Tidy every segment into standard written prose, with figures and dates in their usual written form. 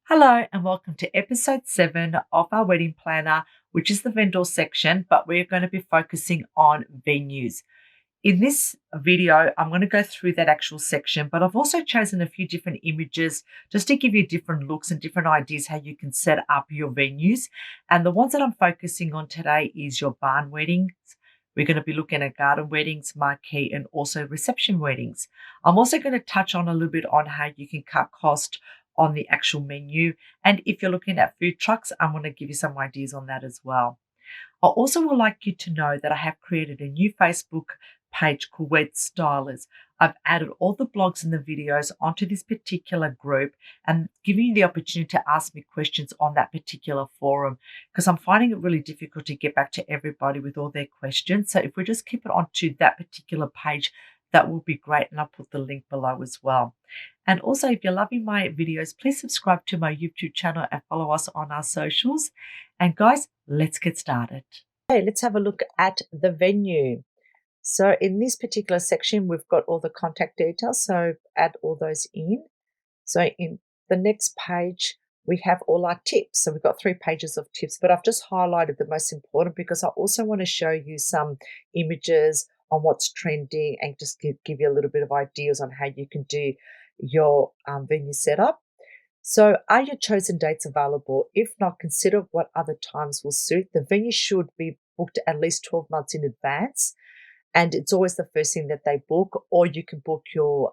Hello and welcome to episode 7 of our wedding planner, which is the vendor section, but we're going to be focusing on venues. In this video, I'm going to go through that actual section, but I've also chosen a few different images just to give you different looks and different ideas how you can set up your venues. And the ones that I'm focusing on today is your barn weddings. We're going to be looking at garden weddings, marquee, and also reception weddings. I'm also going to touch on a little bit on how you can cut cost on the actual menu. And if you're looking at food trucks, I'm going to give you some ideas on that as well. I also would like you to know that I have created a new Facebook page called Wed Stylers. I've added all the blogs and the videos onto this particular group and giving you the opportunity to ask me questions on that particular forum because I'm finding it really difficult to get back to everybody with all their questions. So if we just keep it onto that particular page, that will be great. And I'll put the link below as well. And also, if you're loving my videos, please subscribe to my YouTube channel and follow us on our socials. And guys, let's get started. Okay, let's have a look at the venue. So in this particular section, we've got all the contact details. So add all those in. So in the next page, we have all our tips. So we've got 3 pages of tips, but I've just highlighted the most important because I also want to show you some images on what's trending and just give you a little bit of ideas on how you can do your venue setup. So are your chosen dates available? If not, consider what other times will suit. The venue should be booked at least 12 months in advance. And it's always the first thing that they book, or you can book your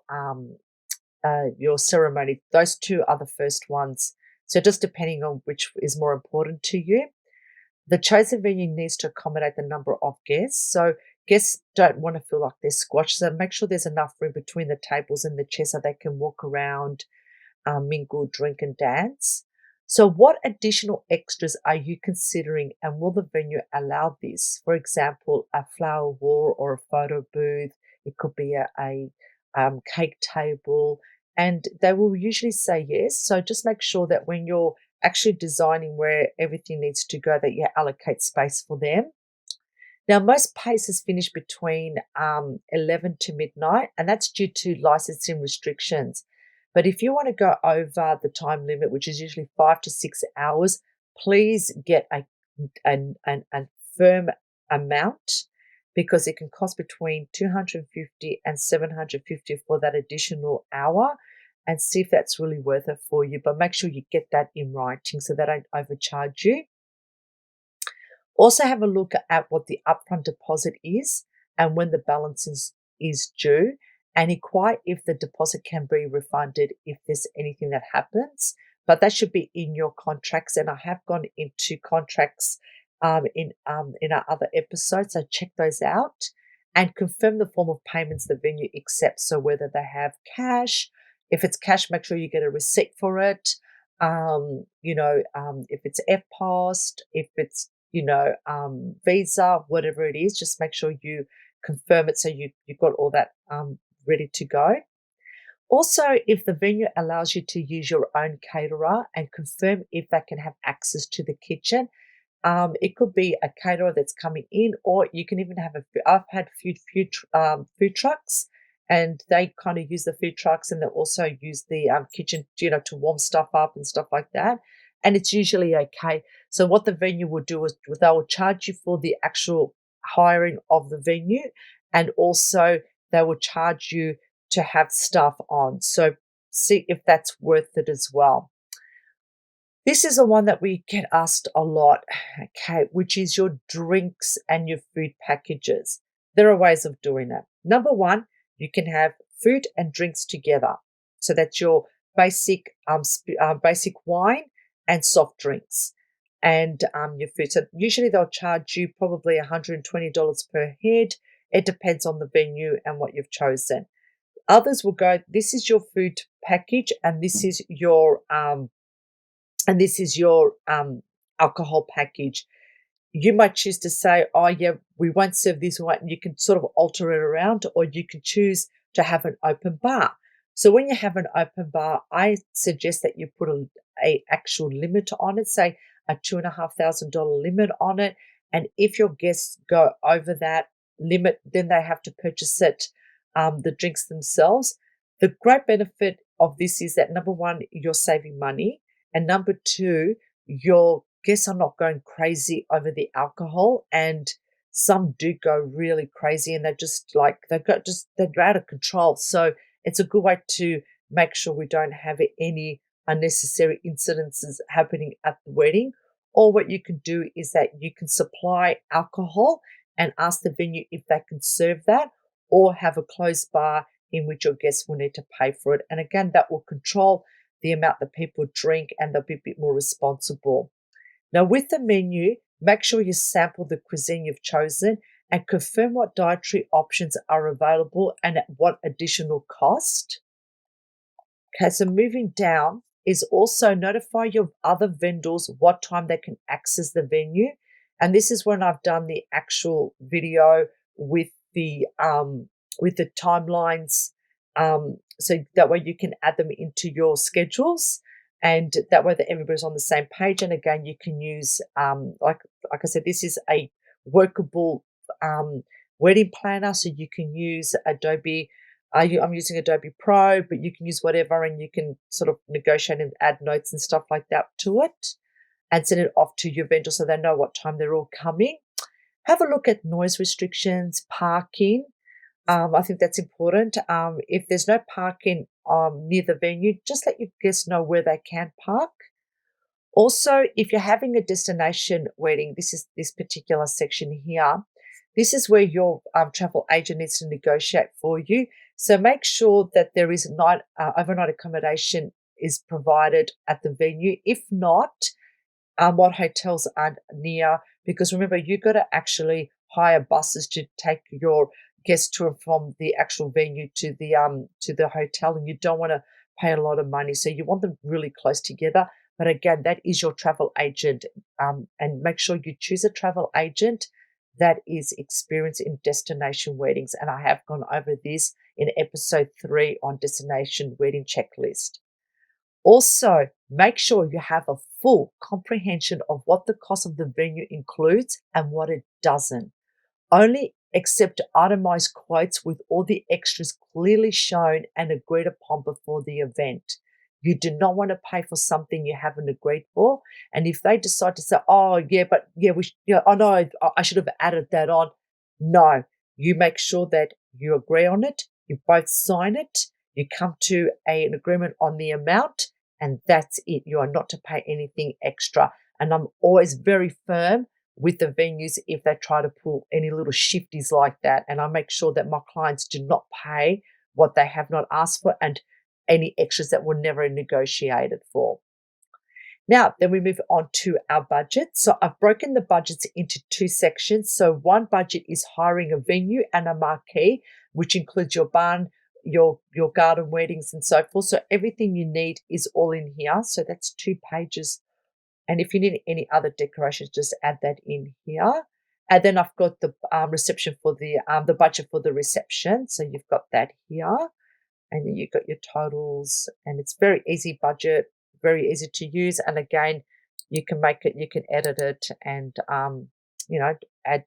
ceremony. Those 2 are the first ones. So just depending on which is more important to you. The chosen venue needs to accommodate the number of guests. So guests don't want to feel like they're squashed. So make sure there's enough room between the tables and the chairs so they can walk around, mingle, drink, and dance. So, what additional extras are you considering, and will the venue allow this? For example, a flower wall or a photo booth. It could be a cake table, and they will usually say yes. So, just make sure that when you're actually designing where everything needs to go, that you allocate space for them. Now, most places finish between 11 to midnight, and that's due to licensing restrictions. But if you want to go over the time limit, which is usually 5 to 6 hours, please get a firm amount because it can cost between $250 and $750 for that additional hour, and see if that's really worth it for you. But make sure you get that in writing so they don't overcharge you. Also have a look at what the upfront deposit is and when the balance is due, and inquire if the deposit can be refunded if there's anything that happens. But that should be in your contracts, and I have gone into contracts in our other episodes, so check those out. And confirm the form of payments the venue accepts, so whether they have cash. If it's cash, make sure you get a receipt for it. If it's FPOS, if it's Visa, whatever it is, just make sure you confirm it so you've got all that ready to go. Also, if the venue allows you to use your own caterer, and confirm if they can have access to the kitchen. It could be a caterer that's coming in, or you can even have I've had food trucks, and they kind of use the food trucks, and they also use the kitchen, to warm stuff up and stuff like that. And it's usually okay. So what the venue will do is they will charge you for the actual hiring of the venue, and also they will charge you to have staff on. So see if that's worth it as well. This is the one that we get asked a lot, okay, which is your drinks and your food packages. There are ways of doing it. Number one, you can have food and drinks together. So that's your basic wine and soft drinks and your food. So usually they'll charge you probably $120 per head. It depends on the venue and what you've chosen. Others will go, this is your food package, and this is your alcohol package. You might choose to say, oh yeah, we won't serve this one. You can sort of alter it around, or you can choose to have an open bar. So when you have an open bar, I suggest that you put a actual limit on it, say a $2,500 limit on it. And if your guests go over that limit, then they have to purchase it, the drinks themselves. The great benefit of this is that, number one, you're saving money. And number two, your guests are not going crazy over the alcohol, and some do go really crazy and they're out of control. So it's a good way to make sure we don't have any unnecessary incidences happening at the wedding. Or what you can do is that you can supply alcohol and ask the venue if they can serve that, or have a closed bar in which your guests will need to pay for it. And again, that will control the amount that people drink and they'll be a bit more responsible. Now, with the menu, make sure you sample the cuisine you've chosen and confirm what dietary options are available and at what additional cost. Okay, so moving down is also notify your other vendors what time they can access the venue. And this is when I've done the actual video with the timelines. So that way you can add them into your schedules, and that way that everybody's on the same page. And again, you can use like I said, this is a workable wedding planner, so you can use Adobe. I'm using Adobe Pro, but you can use whatever, and you can sort of negotiate and add notes and stuff like that to it and send it off to your vendor so they know what time they're all coming. Have a look at noise restrictions, parking. I think that's important. If there's no parking near the venue, just let your guests know where they can park. Also, if you're having a destination wedding, this is this particular section here. This is where your travel agent needs to negotiate for you. So make sure that there is overnight accommodation is provided at the venue. If not, what hotels are near, because remember, you've got to actually hire buses to take your guests to and from the actual venue to the hotel, and you don't want to pay a lot of money, so you want them really close together. But again, that is your travel agent, and make sure you choose a travel agent that is experienced in destination weddings. And I have gone over this in episode 3 on destination wedding checklist. Also, make sure you have a full comprehension of what the cost of the venue includes and what it doesn't. Only accept itemized quotes with all the extras clearly shown and agreed upon before the event. You do not want to pay for something you haven't agreed for. And if they decide to say, oh, yeah, but yeah, I know I should have added that on. No, you make sure that you agree on it, you both sign it, you come to an agreement on the amount, and that's it. You are not to pay anything extra. And I'm always very firm with the venues if they try to pull any little shifties like that. And I make sure that my clients do not pay what they have not asked for and any extras that were never negotiated for. Now, then we move on to our budget. So I've broken the budgets into 2 sections. So one budget is hiring a venue and a marquee, which includes your barn, your garden weddings and so forth. So everything you need is all in here. So that's 2 pages. And if you need any other decorations, just add that in here. And then I've got the reception for the budget for the reception. So you've got that here. And then you've got your totals, and it's very easy budget, very easy to use. And again, you can edit it, and add.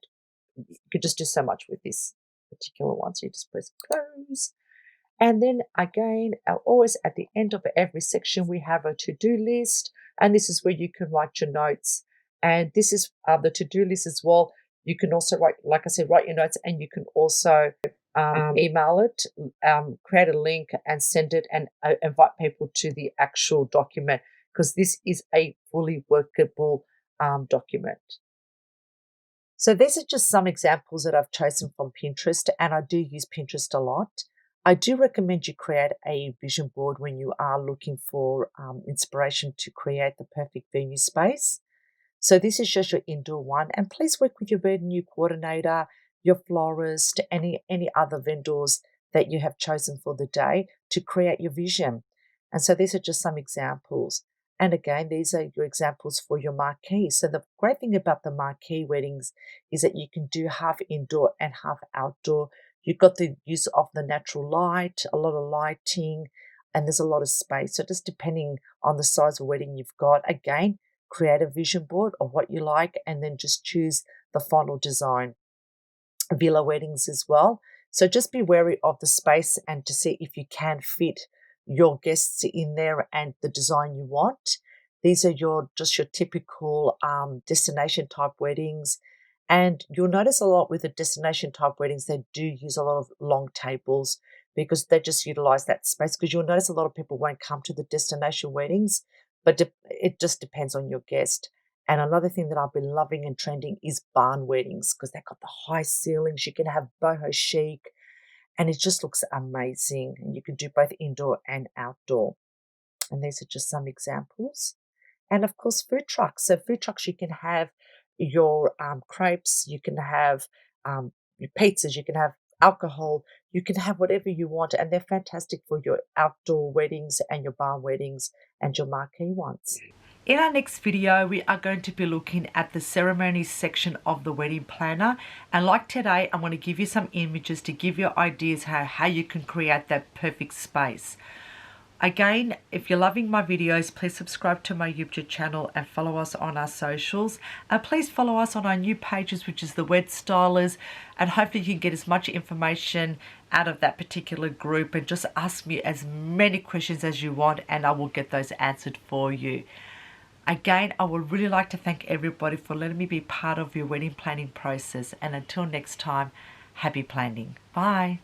You could just do so much with this particular one. So you just press close, and then again, always at the end of every section, we have a to-do list, and this is where you can write your notes. And this is the to-do list as well. You can also write, like I said, write your notes, and you can also email it, create a link and send it, and invite people to the actual document, because this is a fully workable document. So these are just some examples that I've chosen from Pinterest, and I do use Pinterest a lot. I do recommend you create a vision board when you are looking for inspiration to create the perfect venue space. So this is just your indoor one, and please work with your venue coordinator, your florist, any other vendors that you have chosen for the day to create your vision. And so these are just some examples. And again, these are your examples for your marquee. So the great thing about the marquee weddings is that you can do half indoor and half outdoor. You've got the use of the natural light, a lot of lighting, and there's a lot of space. So just depending on the size of wedding you've got, again, create a vision board of what you like, and then just choose the final design. Villa weddings as well. So just be wary of the space and to see if you can fit your guests in there and the design you want. These are just your typical destination type weddings. And you'll notice a lot with the destination type weddings, they do use a lot of long tables because they just utilize that space. Because you'll notice a lot of people won't come to the destination weddings, but it just depends on your guest. And another thing that I've been loving and trending is barn weddings because they've got the high ceilings. You can have boho chic, and it just looks amazing. And you can do both indoor and outdoor. And these are just some examples. And of course, food trucks. So food trucks, you can have your crepes, you can have your pizzas, you can have alcohol, you can have whatever you want. And they're fantastic for your outdoor weddings and your barn weddings and your marquee ones. In our next video, we are going to be looking at the ceremonies section of the wedding planner. And like today, I'm going to give you some images to give you ideas how you can create that perfect space. Again, if you're loving my videos, please subscribe to my YouTube channel and follow us on our socials. And please follow us on our new pages, which is the Wed Stylers. And hopefully you can get as much information out of that particular group and just ask me as many questions as you want and I will get those answered for you. Again, I would really like to thank everybody for letting me be part of your wedding planning process. And until next time, happy planning. Bye.